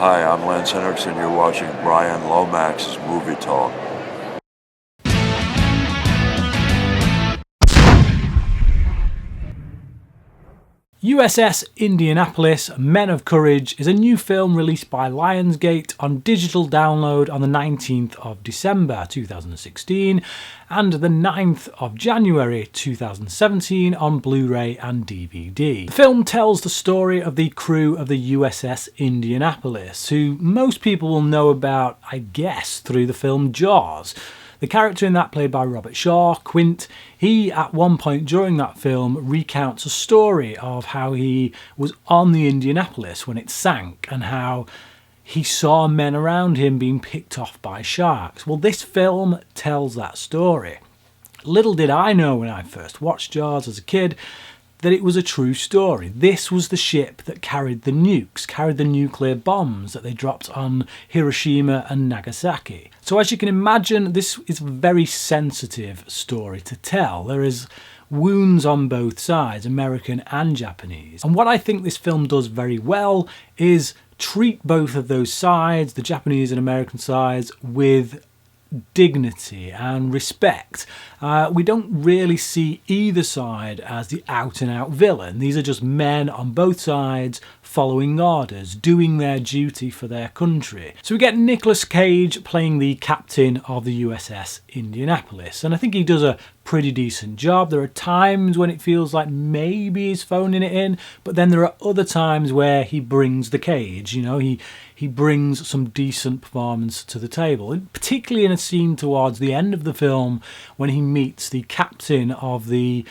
Hi, I'm Lance Hendricks and you're watching Brian Lomax's Movie Talk. USS Indianapolis, Men of Courage is a new film released by Lionsgate on digital download on the 19th of December 2016 and the 9th of January 2017 on Blu-ray and DVD. The film tells the story of the crew of the USS Indianapolis, who most people will know about, I guess, through the film Jaws. The character in that, played by Robert Shaw, Quint, he at one point during that film recounts a story of how he was on the Indianapolis when it sank and how he saw men around him being picked off by sharks. Well, this film tells that story. Little did I know when I first watched Jaws as a kid that it was a true story. This was the ship that carried the nukes, carried the nuclear bombs that they dropped on Hiroshima and Nagasaki. So as you can imagine, this is a very sensitive story to tell. There is wounds on both sides, American and Japanese. And what I think this film does very well is treat both of those sides, the Japanese and American sides, with dignity and respect. We don't really see either side as the out-and-out villain. These are just men on both sides following orders, doing their duty for their country. So we get Nicolas Cage playing the captain of the USS Indianapolis, and I think he does a pretty decent job. There are times when it feels like maybe he's phoning it in, but then there are other times where he brings the cage, you know, he brings some decent performance to the table, and particularly in a scene towards the end of the film when he meets the captain of the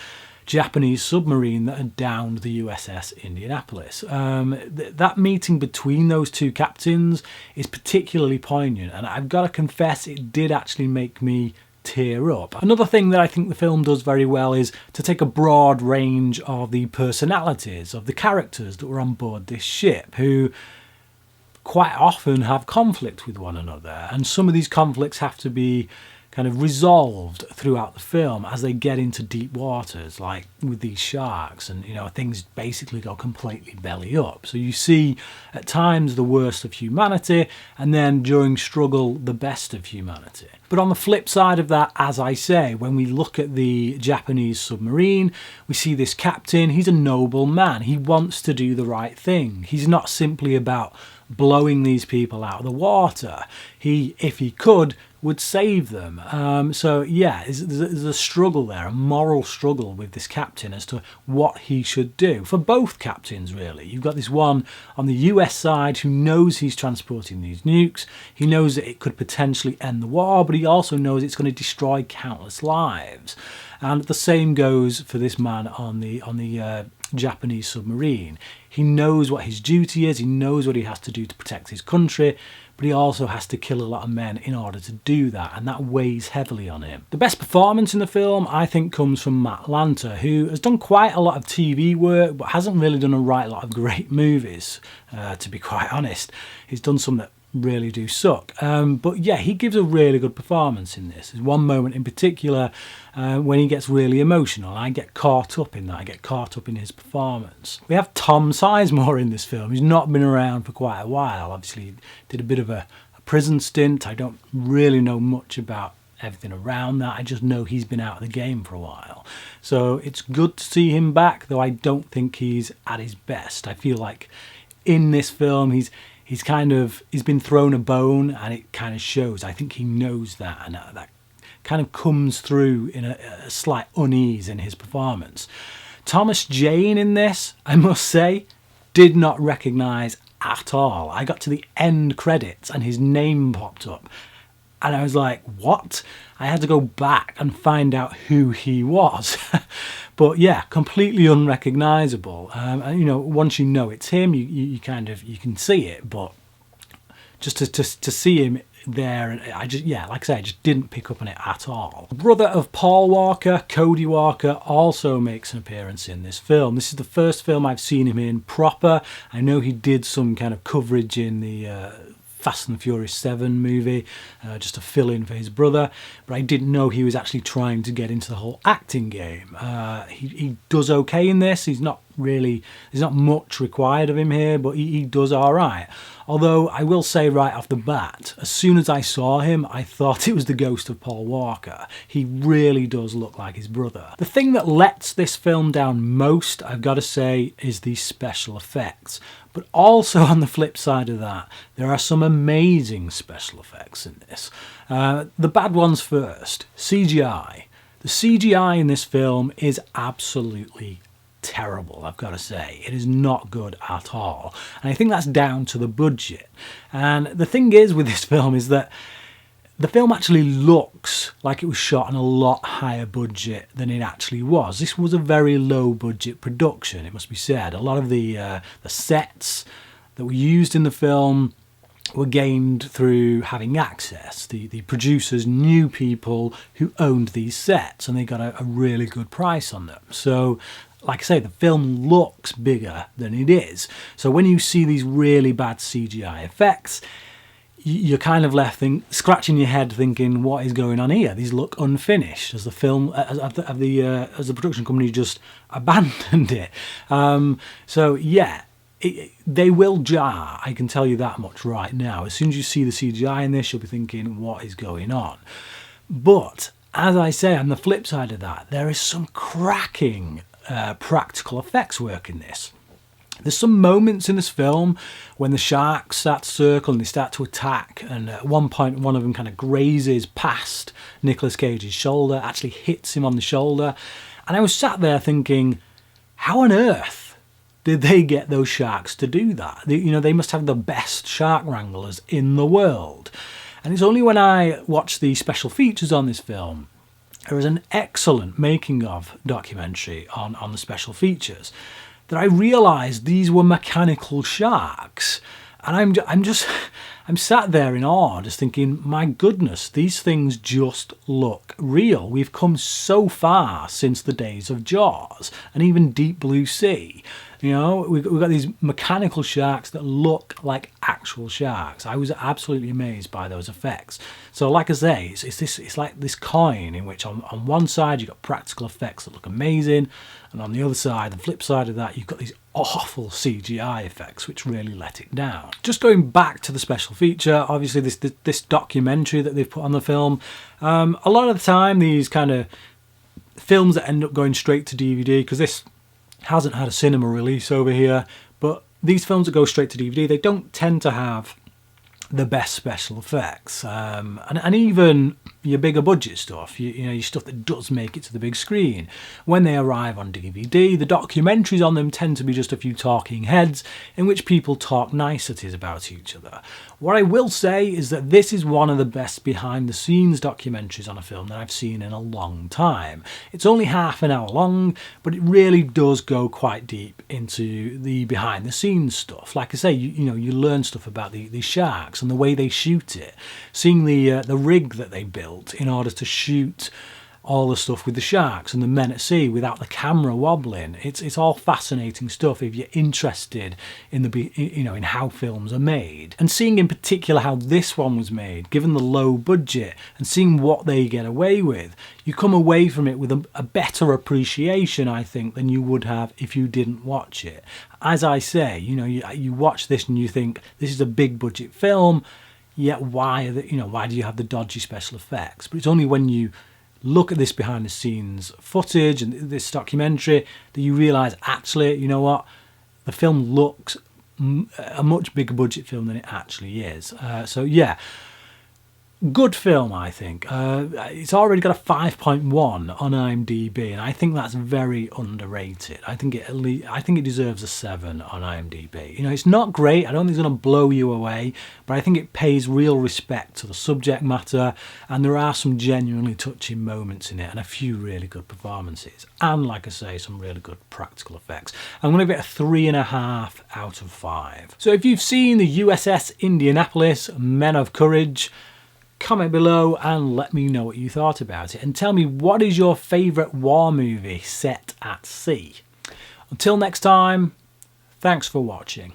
Japanese submarine that had downed the USS Indianapolis. That meeting between those two captains is particularly poignant, and I've got to confess it did actually make me tear up. Another thing that I think the film does very well is to take a broad range of the personalities of the characters that were on board this ship, who quite often have conflict with one another, and some of these conflicts have to be kind of resolved throughout the film as they get into deep waters, like with these sharks, and you know, things basically go completely belly up. So you see at times the worst of humanity, and then during struggle the best of humanity. But on the flip side of that, as I say, when we look at the Japanese submarine, we see this captain. He's a noble man. He wants to do the right thing. He's not simply about blowing these people out of the water. He, if he could, would save them. So yeah, there's a struggle there, a moral struggle with this captain as to what he should do. For both captains, really. You've got this one on the US side who knows he's transporting these nukes. He knows that it could potentially end the war, but he also knows it's going to destroy countless lives. And the same goes for this man on the Japanese submarine. He knows what his duty is, he knows what he has to do to protect his country, but he also has to kill a lot of men in order to do that, and that weighs heavily on him. The best performance in the film, I think, comes from Matt Lanter, who has done quite a lot of TV work, but hasn't really done a right lot of great movies, to be quite honest. He's done some that really do suck. But yeah, he gives a really good performance in this. There's one moment in particular when he gets really emotional. I get caught up in that. I get caught up in his performance. We have Tom Sizemore in this film. He's not been around for quite a while. Obviously, he did a bit of a prison stint. I don't really know much about everything around that. I just know he's been out of the game for a while. So it's good to see him back, though I don't think he's at his best. I feel like in this film he's been thrown a bone, and it kind of shows. I think he knows that, and that kind of comes through in a slight unease in his performance. Thomas Jane in this, I must say, did not recognise at all. I got to the end credits and his name popped up, and I was like, what? I had to go back and find out who he was. But yeah, completely unrecognisable. And you know, once you know it's him, you can see it. But just to see him there, I just, yeah, like I say, I just didn't pick up on it at all. The brother of Paul Walker, Cody Walker, also makes an appearance in this film. This is the first film I've seen him in proper. I know he did some kind of coverage in the Fast and Furious 7 movie, just to fill in for his brother, but I didn't know he was actually trying to get into the whole acting game. He does okay in this. There's not much required of him here, but he does all right. Although I will say right off the bat, as soon as I saw him, I thought it was the ghost of Paul Walker. He really does look like his brother. The thing that lets this film down most, I've got to say, is the special effects. But also on the flip side of that, there are some amazing special effects in this. The bad ones first. CGI. The CGI in this film is absolutely terrible, I've got to say. It is not good at all. And I think that's down to the budget. And the thing is with this film is that the film actually looks like it was shot on a lot higher budget than it actually was. This was a very low budget production, it must be said. A lot of the sets that were used in the film were gained through having access. The producers knew people who owned these sets and they got a really good price on them. So, like I say, the film looks bigger than it is. So when you see these really bad CGI effects, you're kind of left scratching your head thinking, what is going on here? These look unfinished, as the film, as the production company just abandoned it. So yeah, they will jar, I can tell you that much right now. As soon as you see the CGI in this, you'll be thinking, what is going on? But, as I say, on the flip side of that, there is some cracking practical effects work in this. There's some moments in this film when the sharks start to circle and they start to attack, and at one point one of them kind of grazes past Nicolas Cage's shoulder, actually hits him on the shoulder, and I was sat there thinking, how on earth did they get those sharks to do that? They must have the best shark wranglers in the world. And it's only when I watched the special features on this film, there is an excellent making of documentary on the special features, that I realised these were mechanical sharks. And I'm sat there in awe, just thinking, my goodness, these things just look real. We've come so far since the days of Jaws and even Deep Blue Sea. We've got these mechanical sharks that look like actual sharks. I was absolutely amazed by those effects. So like I say, it's like this coin in which on one side you've got practical effects that look amazing, and on the other side, the flip side of that, you've got these awful CGI effects which really let it down. Just going back to the special feature, obviously this documentary that they've put on the film, a lot of the time these kind of films that end up going straight to DVD, because this hasn't had a cinema release over here, but these films that go straight to DVD, they don't tend to have the best special effects, and even your bigger budget stuff, your stuff that does make it to the big screen. When they arrive on DVD, the documentaries on them tend to be just a few talking heads in which people talk niceties about each other. What I will say is that this is one of the best behind the scenes documentaries on a film that I've seen in a long time. It's only half an hour long, but it really does go quite deep into the behind the scenes stuff. Like I say, you learn stuff about the sharks and the way they shoot it, seeing the rig that they built in order to shoot all the stuff with the sharks and the men at sea without the camera wobbling. It's all fascinating stuff if you're interested in in how films are made, and seeing in particular how this one was made, given the low budget, and seeing what they get away with. You come away from it with a better appreciation, I think, than you would have if you didn't watch it. As I say, you watch this and you think this is a big budget film, yet why do you have the dodgy special effects? But it's only when you look at this behind the scenes footage and this documentary that you realise, actually, you know what, the film looks a much bigger budget film than it actually is. So yeah, good film, I think. It's already got a 5.1 on IMDb, and I think that's very underrated. I think it deserves a 7 on IMDb. It's not great. I don't think it's going to blow you away, but I think it pays real respect to the subject matter, and there are some genuinely touching moments in it, and a few really good performances, and like I say, some really good practical effects. I'm going to give it a 3.5 out of 5. So if you've seen the USS Indianapolis, Men of Courage, comment below and let me know what you thought about it, and tell me, what is your favourite war movie set at sea? Until next time, thanks for watching.